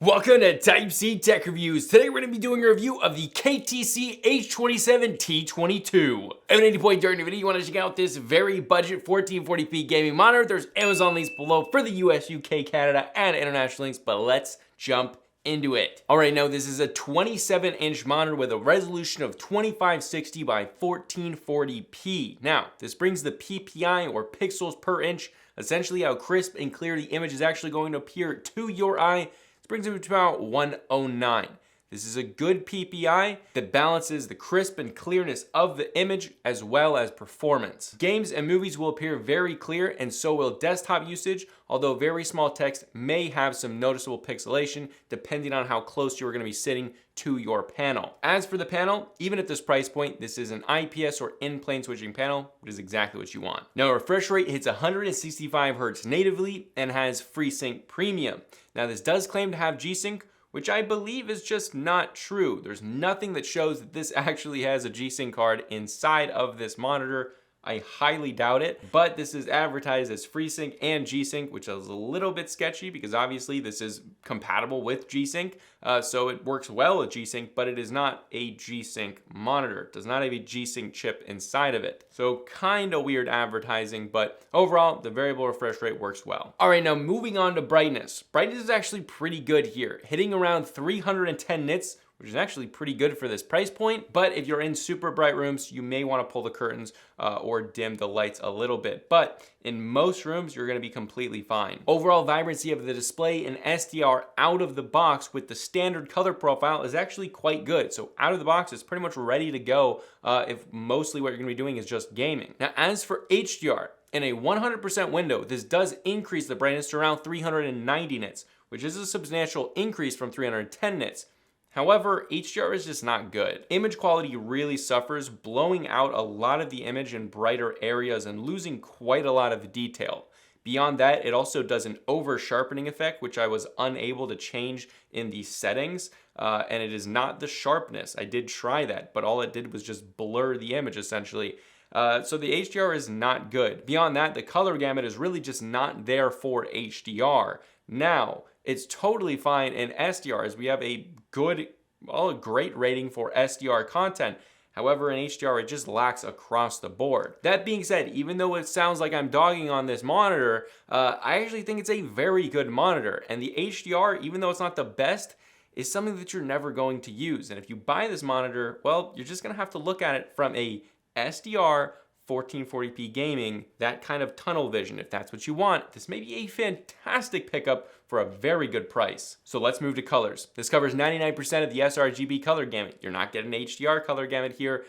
Welcome to Type C Tech Reviews. Today we're going to be doing a review of the KTC H27T22. And at any point during the video you want to check out this very budget 1440p gaming monitor, there's Amazon links below for the US, UK, Canada, and international links, but let's jump into it. Alright, now this is a 27-inch monitor with a resolution of 2560 by 1440p. Now, this brings the PPI, or pixels per inch, essentially how crisp and clear the image is actually going to appear to your eye, brings it to about 109. This is a good PPI that balances the crisp and clearness of the image as well as performance. Games and movies will appear very clear, and so will desktop usage, although very small text may have some noticeable pixelation depending on how close you're going to be sitting to your panel. As for the panel, even at this price point, this is an IPS or in-plane switching panel, which is exactly what you want. Now, refresh rate hits 165 Hz natively and has FreeSync Premium. Now, this does claim to have G-Sync, which I believe is just not true. There's nothing that shows that this actually has a G-Sync card inside of this monitor. I highly doubt it, but this is advertised as FreeSync and G-Sync, which is a little bit sketchy because obviously this is compatible with G-Sync, so it works well with G-Sync, but it is not a G-Sync monitor. It does not have a G-Sync chip inside of it. So kind of weird advertising, but overall, the variable refresh rate works well. All right, now moving on to brightness. Brightness is actually pretty good here, hitting around 310 nits, which is actually pretty good for this price point. But if you're in super bright rooms, you may want to pull the curtains or dim the lights a little bit. But in most rooms, you're going to be completely fine. Overall vibrancy of the display in SDR out of the box with the standard color profile is actually quite good. So out of the box, it's pretty much ready to go if mostly what you're going to be doing is just gaming. Now, as for HDR, in a 100% window, this does increase the brightness to around 390 nits, which is a substantial increase from 310 nits. However, HDR is just not good. Image quality really suffers, blowing out a lot of the image in brighter areas and losing quite a lot of detail. Beyond that, it also does an over-sharpening effect, which I was unable to change in the settings, and it is not the sharpness. I did try that, but all it did was just blur the image, essentially. So the HDR is not good. Beyond that, the color gamut is really just not there for HDR. Now, it's totally fine in SDR as we have a great rating for SDR content. However, in HDR, it just lacks across the board. That being said, even though it sounds like I'm dogging on this monitor, I actually think it's a very good monitor. And the HDR, even though it's not the best, is something that you're never going to use. And if you buy this monitor, well, you're just gonna have to look at it from a SDR 1440p gaming, that kind of tunnel vision. If that's what you want, this may be a fantastic pickup for a very good price. So let's move to colors. This covers 99% of the sRGB color gamut. You're not getting HDR color gamut here.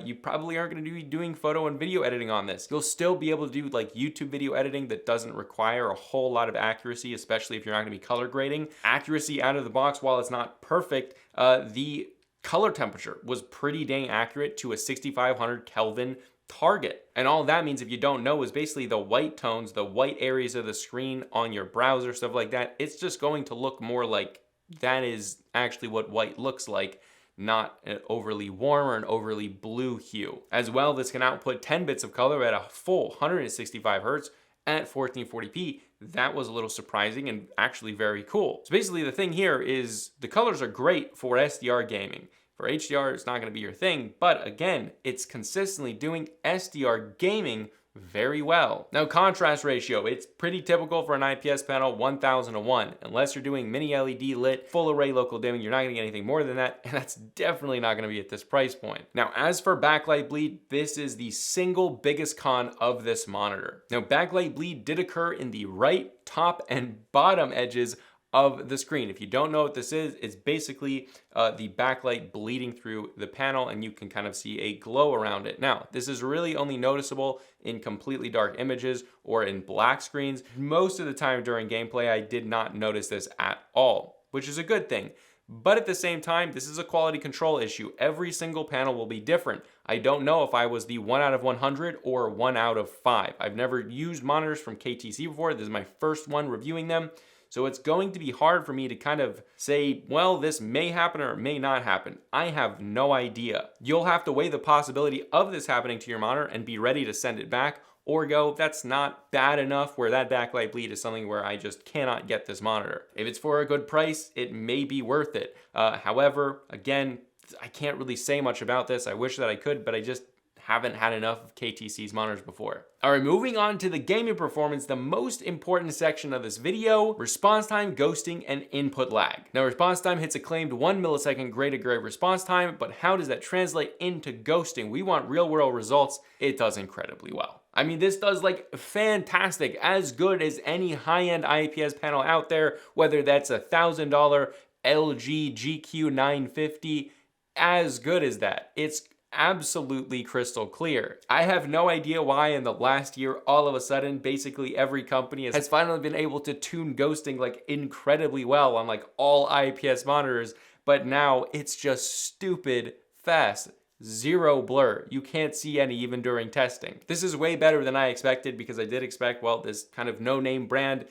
You probably aren't going to be doing photo and video editing on this. You'll still be able to do like YouTube video editing that doesn't require a whole lot of accuracy, especially if you're not going to be color grading. Accuracy out of the box, while it's not perfect, the color temperature was pretty dang accurate to a 6500 Kelvin target. And all that means, if you don't know, is basically the white tones, the white areas of the screen on your browser, stuff like that. It's just going to look more like that is actually what white looks like, not an overly warm or an overly blue hue. As well, this can output 10 bits of color at a full 165 Hz at 1440p. That was a little surprising and actually very cool. So basically the thing here is the colors are great for SDR gaming. For HDR, it's not going to be your thing, but again, it's consistently doing SDR gaming very well. Now, contrast ratio, it's pretty typical for an IPS panel, 1000:1. Unless you're doing mini LED lit, full array local dimming, you're not going to get anything more than that, and that's definitely not going to be at this price point. Now, as for backlight bleed, this is the single biggest con of this monitor. Now, backlight bleed did occur in the right, top, and bottom edges of the screen. If you don't know what this is, it's basically the backlight bleeding through the panel, and you can kind of see a glow around it. Now, this is really only noticeable in completely dark images or in black screens. Most of the time during gameplay, I did not notice this at all, which is a good thing. But at the same time, this is a quality control issue. Every single panel will be different. I don't know if I was the 1 out of 100 or 1 out of 5. I've never used monitors from KTC before. This is my first one reviewing them. So it's going to be hard for me to kind of say, well, this may happen or it may not happen. I have no idea. You'll have to weigh the possibility of this happening to your monitor and be ready to send it back, or go, that's not bad enough where that backlight bleed is something where I just cannot get this monitor. If it's for a good price, it may be worth it. However, again, I can't really say much about this. I wish that I could, but I just haven't had enough of KTC's monitors before. All right, moving on to the gaming performance, the most important section of this video, response time, ghosting, and input lag. Now, response time hits a claimed 1 millisecond gray to gray response time, but how does that translate into ghosting? We want real world results. It does incredibly well. I mean, this does like fantastic, as good as any high-end IPS panel out there, whether that's $1,000 LG GQ950, as good as that. It's absolutely crystal clear. I have no idea why in the last year, all of a sudden, basically every company has finally been able to tune ghosting like incredibly well on like all IPS monitors, but now it's just stupid fast. Zero blur. You can't see any even during testing. This is way better than I expected because I did expect, well, this kind of no-name brand,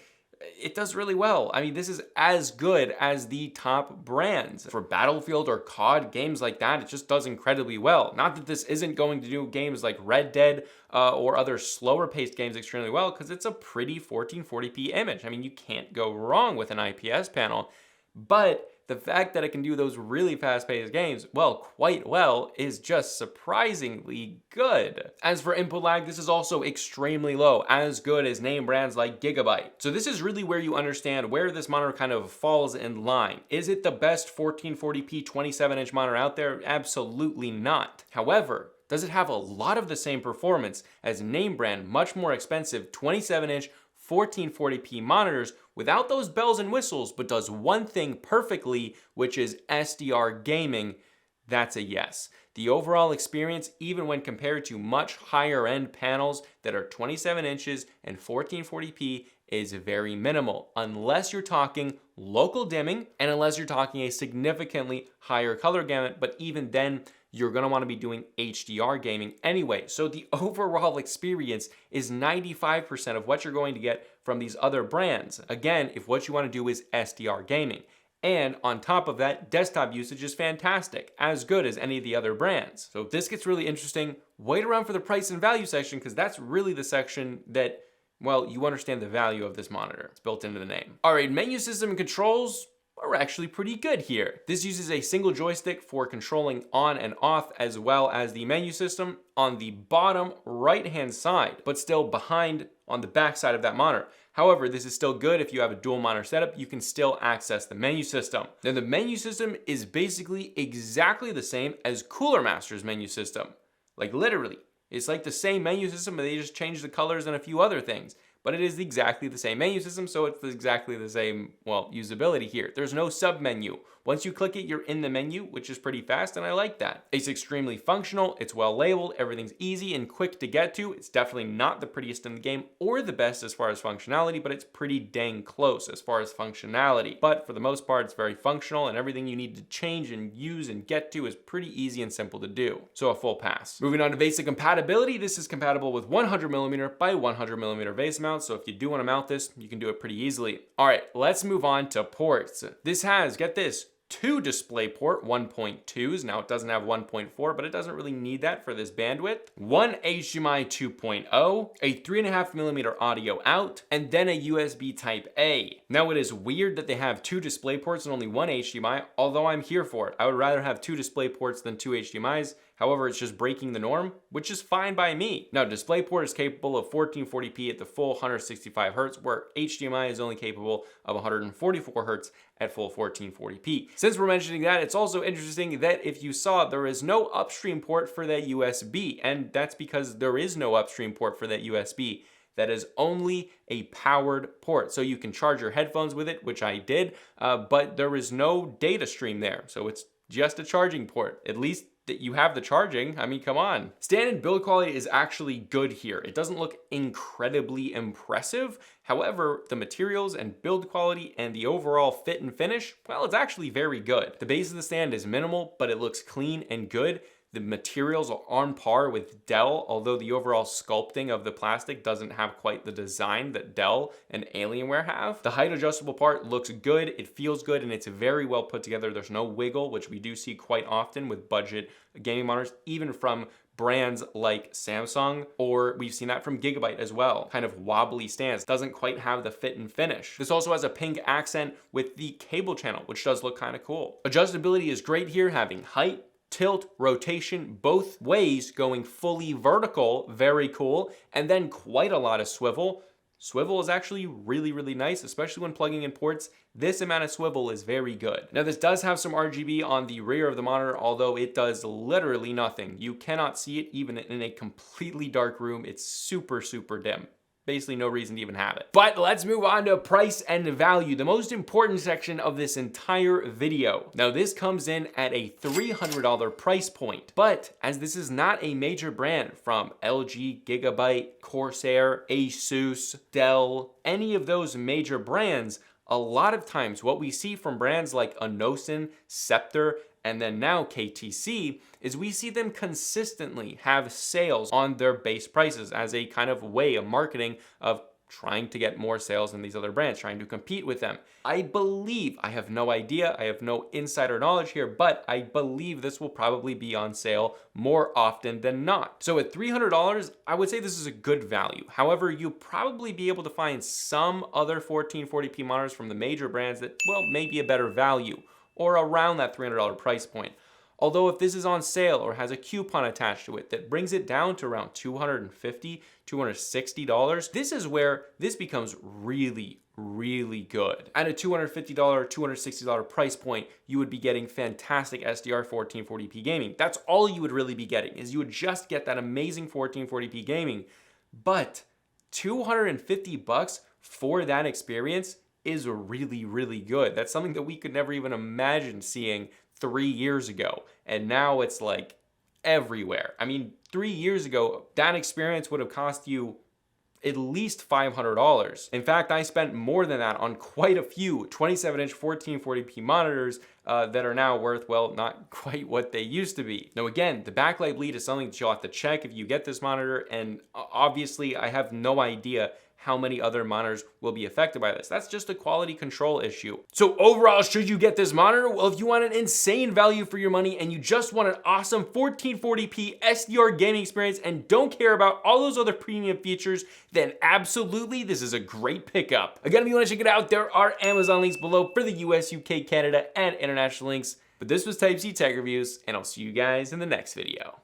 it does really well. I mean, this is as good as the top brands. For Battlefield or COD, games like that, it just does incredibly well. Not that this isn't going to do games like Red Dead or other slower paced games extremely well, because it's a pretty 1440p image. I mean, you can't go wrong with an IPS panel, but the fact that it can do those really fast-paced games, well, quite well, is just surprisingly good. As for input lag, this is also extremely low, as good as name brands like Gigabyte. So this is really where you understand where this monitor kind of falls in line. Is it the best 1440p 27-inch monitor out there? Absolutely not. However, does it have a lot of the same performance as name brand, much more expensive 27-inch 1440p monitors without those bells and whistles, but does one thing perfectly, which is SDR gaming? That's a yes. The overall experience, even when compared to much higher end panels that are 27 inches and 1440p, is very minimal, unless you're talking local dimming and unless you're talking a significantly higher color gamut, but even then, you're gonna wanna be doing HDR gaming anyway. So the overall experience is 95% of what you're going to get from these other brands. Again, if what you wanna do is SDR gaming. And on top of that, desktop usage is fantastic, as good as any of the other brands. So if this gets really interesting, wait around for the price and value section, because that's really the section that, well, you understand the value of this monitor. It's built into the name. All right, menu system and controls are actually pretty good here. This uses a single joystick for controlling on and off, as well as the menu system on the bottom right-hand side, but still behind on the back side of that monitor. However, this is still good if you have a dual monitor setup, you can still access the menu system. Now the menu system is basically exactly the same as Cooler Master's menu system. Like literally, it's like the same menu system, but they just changed the colors and a few other things. But it is exactly the same menu system, so it's exactly the same, well, usability here. There's no sub-menu. Once you click it, you're in the menu, which is pretty fast, and I like that. It's extremely functional, it's well labeled, everything's easy and quick to get to. It's definitely not the prettiest in the game or the best as far as functionality, but it's pretty dang close as far as functionality. But for the most part, it's very functional, and everything you need to change and use and get to is pretty easy and simple to do. So a full pass. Moving on to Vesa Compatibility, this is compatible with 100mm by 100mm Vesa mounts, so if you do want to mount this, you can do it pretty easily. All right, let's move on to ports. This has, get this, 2 DisplayPort 1.2s. Now it doesn't have 1.4, but it doesn't really need that for this bandwidth. 1 HDMI 2.0, a 3.5mm audio out, and then a USB Type A. Now it is weird that they have 2 DisplayPorts and only 1 HDMI, although I'm here for it. I would rather have 2 DisplayPorts than 2 HDMIs. However, it's just breaking the norm, which is fine by me. Now, DisplayPort is capable of 1440p at the full 165 Hz, where HDMI is only capable of 144 Hz at full 1440p. Since we're mentioning that, it's also interesting that if you saw, there is no upstream port for that USB, and that's because there is no upstream port for that USB. That is only a powered port. So you can charge your headphones with it, which I did, but there is no data stream there. So it's just a charging port, at least that you have the charging. I mean, come on. Standard build quality is actually good here. It doesn't look incredibly impressive. However, the materials and build quality and the overall fit and finish, well, it's actually very good. The base of the stand is minimal, but it looks clean and good. The materials are on par with Dell, although the overall sculpting of the plastic doesn't have quite the design that Dell and Alienware have. The height adjustable part looks good, it feels good, and it's very well put together. There's no wiggle, which we do see quite often with budget gaming monitors, even from brands like Samsung, or we've seen that from Gigabyte as well. Kind of wobbly stance, doesn't quite have the fit and finish. This also has a pink accent with the cable channel, which does look kind of cool. Adjustability is great here, having height, tilt, rotation, both ways, going fully vertical, very cool, and then quite a lot of swivel. Swivel is actually really, really nice, especially when plugging in ports. This amount of swivel is very good. Now this does have some RGB on the rear of the monitor, although it does literally nothing. You cannot see it even in a completely dark room. It's super, super dim. Basically no reason to even have it. But let's move on to price and value, the most important section of this entire video. Now this comes in at a $300 price point, but as this is not a major brand from LG, Gigabyte, Corsair, Asus, Dell, any of those major brands, a lot of times what we see from brands like Anosin, Scepter, and then now KTC, is we see them consistently have sales on their base prices as a kind of way of marketing of trying to get more sales than these other brands, trying to compete with them. I believe, I have no idea, I have no insider knowledge here, but I believe this will probably be on sale more often than not. So at $300, I would say this is a good value. However, you'll probably be able to find some other 1440p monitors from the major brands that, well, may be a better value, or around that $300 price point. Although if this is on sale or has a coupon attached to it that brings it down to around $250, $260, this is where this becomes really, really good. At a $250, $260 price point, you would be getting fantastic SDR 1440p gaming. That's all you would really be getting, is you would just get that amazing 1440p gaming. But $250 for that experience is really, really good. That's something that we could never even imagine seeing 3 years ago. And now it's like everywhere. I mean, 3 years ago, that experience would have cost you at least $500. In fact, I spent more than that on quite a few 27-inch 1440p monitors that are now worth, well, not quite what they used to be. Now again, the backlight bleed is something that you'll have to check if you get this monitor, and obviously I have no idea how many other monitors will be affected by this. That's just a quality control issue. So overall, should you get this monitor? Well, if you want an insane value for your money and you just want an awesome 1440p SDR gaming experience and don't care about all those other premium features, then absolutely, this is a great pickup. Again, if you want to check it out, there are Amazon links below for the US, UK, Canada, and international links. But this was Type C Tech Reviews, and I'll see you guys in the next video.